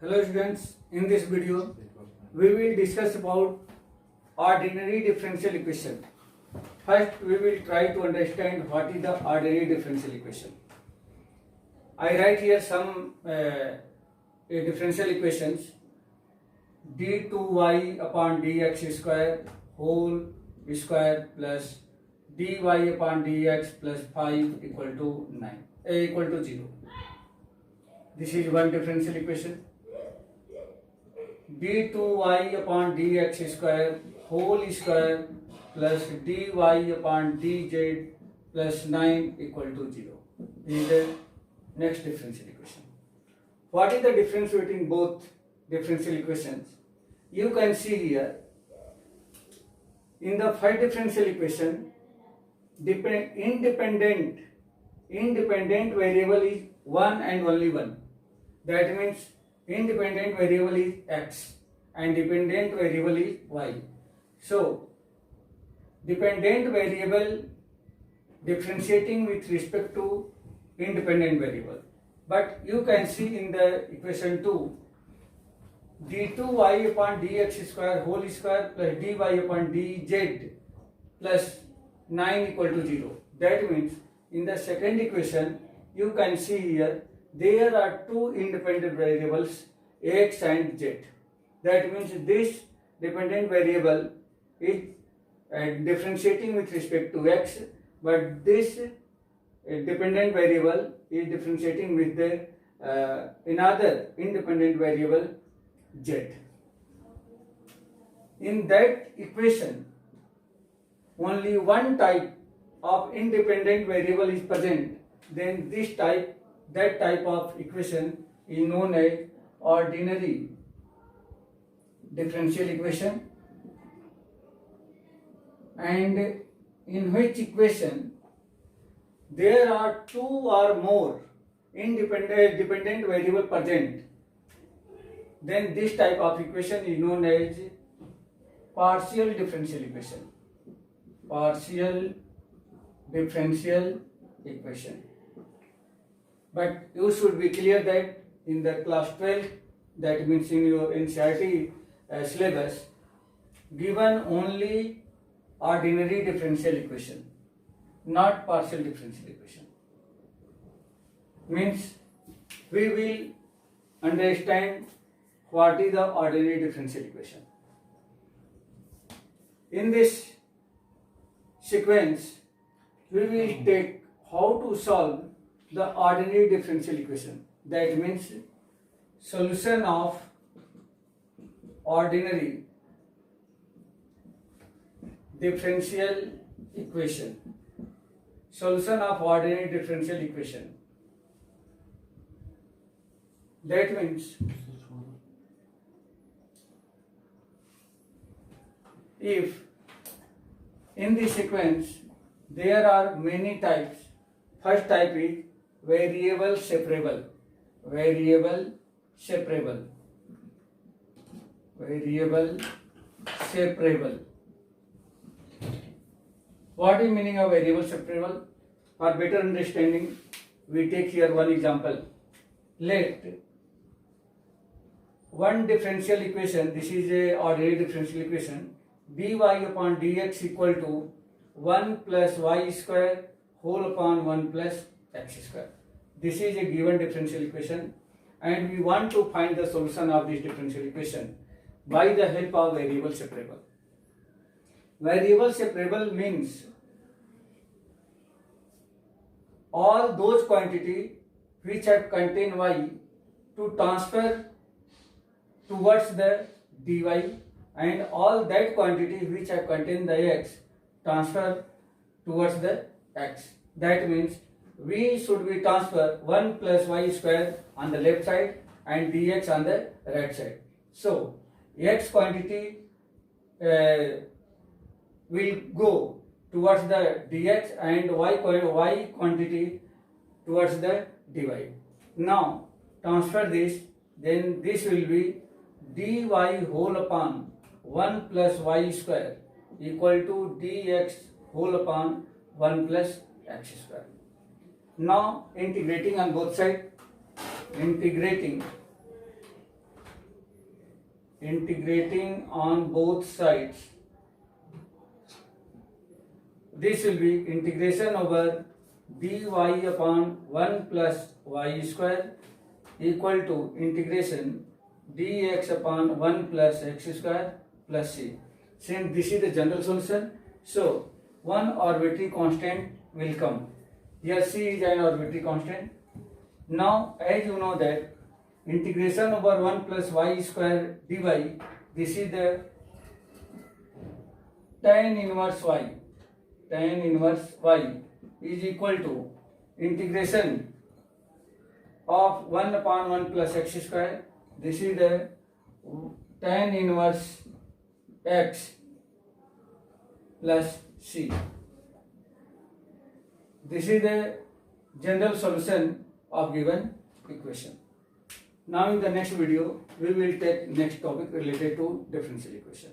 Hello students, in this video we will discuss about ordinary differential equation. First we will try to understand what is the ordinary differential equation. I write here some differential equations. d2y upon dx square whole square plus dy upon dx plus 5 equal to 0. This is one differential equation. d2y upon dx square whole square plus dy upon dz plus 9 equal to 0. This is the next differential equation. What is the difference between both differential equations? You can see here in the first differential equation, independent variable is one and only one. That means independent variable is x and dependent variable is y. So dependent variable differentiating with respect to independent variable. But you can see in the equation 2, d2y upon dx square whole square plus dy upon dz plus 9 equal to 0. That means in the second equation you can see here there are two independent variables x and z. That means this dependent variable is differentiating with respect to x, but this dependent variable is differentiating with the another independent variable z. In that equation, only one type of independent variable is present, then that type of equation is known as ordinary differential equation, and in which equation there are two or more dependent variable present, then this type of equation is known as partial differential equation. Partial differential equation. But you should be clear that in the class 12, that means in your NCERT syllabus, given only ordinary differential equation, not partial differential equation. Means we will understand what is the ordinary differential equation. In this sequence, we will take how to solve the ordinary differential equation. That means solution of ordinary differential equation. Solution of ordinary differential equation. That means if in this sequence there are many types, first type is variable separable. Variable separable. Variable separable. What is meaning of variable separable? For better understanding, we take here one example. Let one differential equation, this is a ordinary differential equation, dy upon dx equal to 1 plus y square whole upon 1 plus x square. This is a given differential equation, and we want to find the solution of this differential equation by the help of variable separable. Variable separable means all those quantities which have contain y to transfer towards the dy, and all that quantity which have contained the x transfer towards the x. That means we should be transfer 1 plus y square on the left side and dx on the right side. So x quantity will go towards the dx and y quantity towards the dy. Now transfer this, then this will be dy whole upon 1 plus y square equal to dx whole upon 1 plus x square. Now integrating on both sides, integrating integrating on both sides, this will be integration over dy upon 1 plus y square equal to integration dx upon 1 plus x square plus c. Since this is the general solution, so one arbitrary constant will come. Here c is an arbitrary constant. Now as you know that integration over 1 plus y square dy, this is the tan inverse y. Tan inverse y is equal to integration of 1 upon 1 plus x square. This is the tan inverse x plus c. This is the general solution of given equation. Now in the next video, we will take next topic related to differential equation.